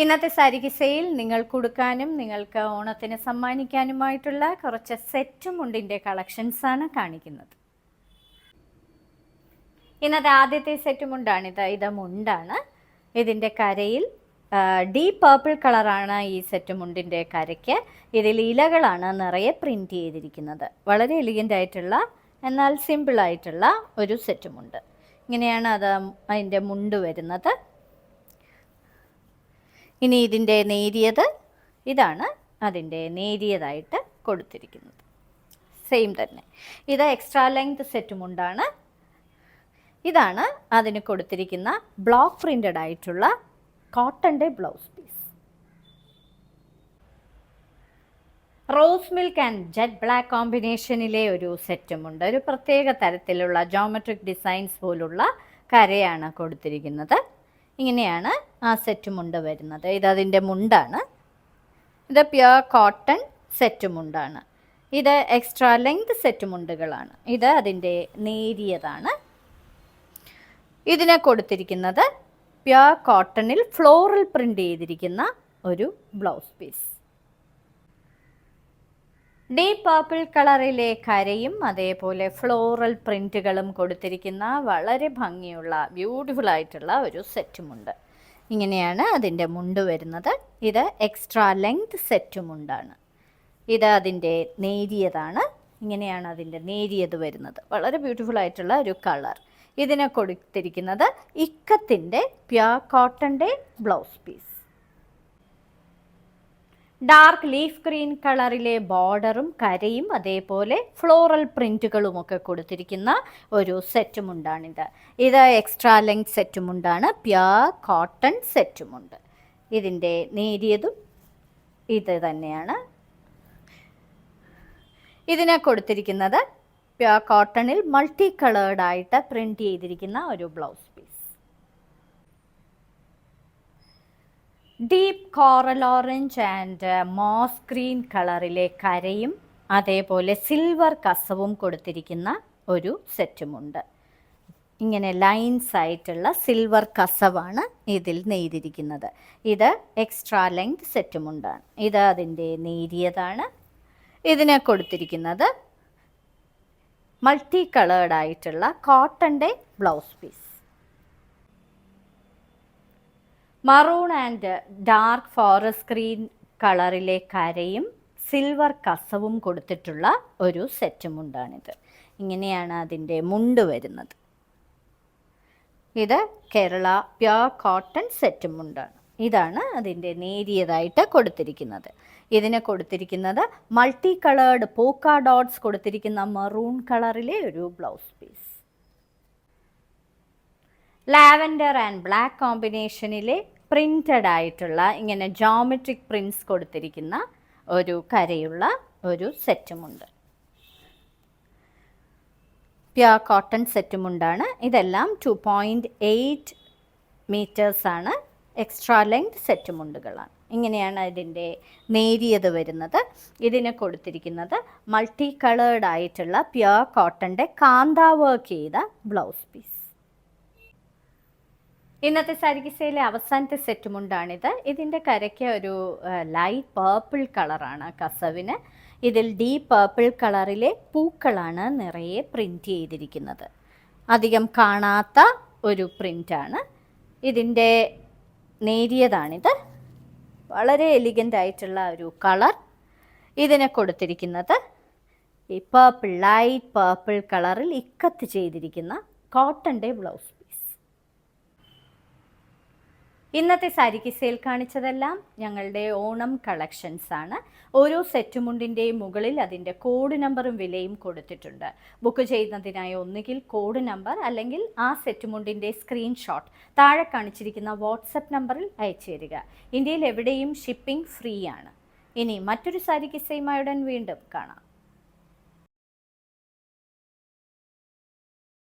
ഇന്നത്തെ സാരി കിസയിൽ നിങ്ങൾക്ക് കൊടുക്കാനും നിങ്ങൾക്ക് ഓണത്തിന് സമ്മാനിക്കാനുമായിട്ടുള്ള കുറച്ച് സെറ്റ് മുണ്ടിൻ്റെ കളക്ഷൻസാണ് കാണിക്കുന്നത്. ഇന്നത്തെ ആദ്യത്തെ സെറ്റ് മുണ്ടാണിത്. ഇത് മുണ്ടാണ്. ഇതിൻ്റെ കരയിൽ ഡീപ്പ് പേർപ്പിൾ കളറാണ് ഈ സെറ്റ് മുണ്ടിൻ്റെ കരയ്ക്ക്. ഇതിൽ ഇലകളാണ് നിറയെ പ്രിൻറ്റ് ചെയ്തിരിക്കുന്നത്. വളരെ എലിഗൻ്റ് ആയിട്ടുള്ള എന്നാൽ സിമ്പിളായിട്ടുള്ള ഒരു സെറ്റ് മുണ്ട്. ഇങ്ങനെയാണ് അതിൻ്റെ മുണ്ട് വരുന്നത്. ഇനി ഇതിൻ്റെ നേരിയത് ഇതാണ്. അതിൻ്റെ നേരിയതായിട്ട് കൊടുത്തിരിക്കുന്നത് സെയിം തന്നെ. ഇത് എക്സ്ട്രാ ലെങ്ത് സെറ്റ് മുണ്ടാണ്. ഇതാണ് അതിന് കൊടുത്തിരിക്കുന്ന ബ്ലോക്ക് പ്രിൻ്റഡ് ആയിട്ടുള്ള കോട്ടൻ്റെ blouse piece. Rose milk and jet black കോമ്പിനേഷനിലെ ഒരു സെറ്റുമുണ്ട്. ഒരു പ്രത്യേക തരത്തിലുള്ള ജോമെട്രിക് ഡിസൈൻസ് പോലുള്ള കരയാണ് കൊടുത്തിരിക്കുന്നത്. ഇങ്ങനെയാണ് ആ സെറ്റ് മുണ്ട് വരുന്നത്. ഇതതിൻ്റെ മുണ്ടാണ്. ഇത് പ്യുർ കോട്ടൺ സെറ്റ് മുണ്ടാണ്. ഇത് എക്സ്ട്രാ ലെങ്ത് സെറ്റ് മുണ്ടുകളാണ്. ഇത് അതിൻ്റെ നേരിയതാണ്. ഇതിനെ കൊടുത്തിരിക്കുന്നത് പ്യുർ കോട്ടണിൽ ഫ്ലോറൽ പ്രിൻ്റ് ചെയ്തിരിക്കുന്ന ഒരു ബ്ലൗസ് പീസ്. ഡീപ്പ് പർപ്പിൾ കളറിലെ കരയും അതേപോലെ ഫ്ലോറൽ പ്രിൻറ്റുകളും കൊടുത്തിരിക്കുന്ന വളരെ ഭംഗിയുള്ള ബ്യൂട്ടിഫുൾ ആയിട്ടുള്ള ഒരു സെറ്റുമുണ്ട്. ഇങ്ങനെയാണ് അതിൻ്റെ മുണ്ട് വരുന്നത്. ഇത് എക്സ്ട്രാ ലെങ്ത് സെറ്റുമുണ്ടാണ്. ഇത് അതിൻ്റെ നേരിയതാണ്. ഇങ്ങനെയാണ് അതിൻ്റെ നേരിയത് വരുന്നത്. വളരെ ബ്യൂട്ടിഫുൾ ആയിട്ടുള്ള ഒരു കളർ. ഇതിനെ കൊടുത്തിരിക്കുന്നത് ഇക്കത്തിൻ്റെ പ്യുർ കോട്ടൻ്റെ blouse piece. Dark leaf green കളറിലെ ബോർഡറും കരയും അതേപോലെ ഫ്ലോറൽ പ്രിൻറ്റുകളുമൊക്കെ കൊടുത്തിരിക്കുന്ന ഒരു സെറ്റുമുണ്ടാണിത്. ഇത് എക്സ്ട്രാ ലെങ്ത് സെറ്റുമുണ്ടാണ്. പ്യുർ കോട്ടൺ സെറ്റുമുണ്ട്. ഇതിൻ്റെ നേരിയതും ഇത് തന്നെയാണ്. ഇതിനെ കൊടുത്തിരിക്കുന്നത് പ്യുർ കോട്ടണിൽ മൾട്ടി കളേർഡായിട്ട് പ്രിൻ്റ് ചെയ്തിരിക്കുന്ന ഒരു blouse piece. Deep coral orange and moss green കളറിലെ കരയും അതേപോലെ സിൽവർ കസവും കൊടുത്തിരിക്കുന്ന ഒരു സെറ്റുമുണ്ട്. ഇങ്ങനെ ലൈൻസ് ആയിട്ടുള്ള സിൽവർ കസവാണ് ഇതിൽ നെയ്തിരിക്കുന്നത്. ഇത് എക്സ്ട്രാ ലെങ്ത് സെറ്റുമുണ്ടാണ്. ഇത് അതിൻ്റെ നേരിയതാണ്. ഇതിനെ കൊടുത്തിരിക്കുന്നത് മൾട്ടി കളേർഡായിട്ടുള്ള കോട്ടൻ്റെ blouse piece. Maroon and dark forest green കളറിലെ കരയും സിൽവർ കസവും കൊടുത്തിട്ടുള്ള ഒരു സെറ്റുമുണ്ടാണിത്. ഇങ്ങനെയാണ് അതിൻ്റെ മുണ്ട് വരുന്നത്. ഇത് കേരള പ്യുർ കോട്ടൺ സെറ്റുമുണ്ടാണ്. ഇതാണ് അതിൻ്റെ നേരിയതായിട്ട് കൊടുത്തിരിക്കുന്നത്. ഇതിന് കൊടുത്തിരിക്കുന്നത് മൾട്ടി കളേർഡ് പോക്ക ഡോട്ട്സ് കൊടുത്തിരിക്കുന്ന മറൂൺ കളറിലെ ഒരു blouse piece. Lavender and black കോമ്പിനേഷനിലെ പ്രിൻ്റഡ് ആയിട്ടുള്ള ഇങ്ങനെ ജോമെട്രിക് പ്രിൻറ്റ്സ് കൊടുത്തിരിക്കുന്ന ഒരു കരയുള്ള ഒരു സെറ്റുമുണ്ട്. Pure cotton സെറ്റുമുണ്ടാണ്. ഇതെല്ലാം 2.8 മീറ്റേഴ്സാണ്. Extra length സെറ്റുമുണ്ടുകളാണ്. ഇങ്ങനെയാണ് ഇതിൻ്റെ നേരിയത് വരുന്നത്. ഇതിന് കൊടുത്തിരിക്കുന്നത് മൾട്ടി കളേർഡ് ആയിട്ടുള്ള പ്യുർ കോട്ടൻ്റെ കാന്ത വർക്ക് ചെയ്ത ബ്ലൗസ് പീസ്. ഇന്നത്തെ സാരി കിസയിലെ അവസാനത്തെ സെറ്റുമുണ്ടാണിത്. ഇതിൻ്റെ കരയ്ക്ക് ഒരു ലൈറ്റ് പേർപ്പിൾ കളറാണ് കസവിന്. ഇതിൽ ഡീപ്പ് പേർപ്പിൾ കളറിലെ പൂക്കളാണ് നിറയെ പ്രിൻ്റ് ചെയ്തിരിക്കുന്നത്. അധികം കാണാത്ത ഒരു പ്രിൻ്റാണ്. ഇതിൻ്റെ നേരിയതാണിത്. വളരെ എലിഗൻ്റ് ആയിട്ടുള്ള ഒരു കളർ. ഇതിനെ കൊടുത്തിരിക്കുന്നത് ഈ പേർപ്പിൾ ലൈറ്റ് പേർപ്പിൾ കളറിൽ ഇക്കത്ത് ചെയ്തിരിക്കുന്ന കോട്ടൻ്റെ ബ്ലൗസ് പീസ്. ഇന്നത്തെ സാരി കിസയിൽ കാണിച്ചതെല്ലാം ഞങ്ങളുടെ ഓണം കളക്ഷൻസ് ആണ്. ഓരോ സെറ്റുമുണ്ടിൻ്റെയും മുകളിൽ അതിൻ്റെ കോഡ് നമ്പറും വിലയും കൊടുത്തിട്ടുണ്ട്. ബുക്ക് ചെയ്യുന്നതിനായി ഒന്നുകിൽ കോഡ് നമ്പർ അല്ലെങ്കിൽ ആ സെറ്റുമുണ്ടിൻ്റെ സ്ക്രീൻഷോട്ട് താഴെ കാണിച്ചിരിക്കുന്ന വാട്സപ്പ് നമ്പറിൽ അയച്ചു തരിക. ഇന്ത്യയിൽ എവിടെയും ഷിപ്പിംഗ് ഫ്രീ ആണ്. ഇനി മറ്റൊരു സാരി കിസയുമായുടൻ വീണ്ടും കാണാം.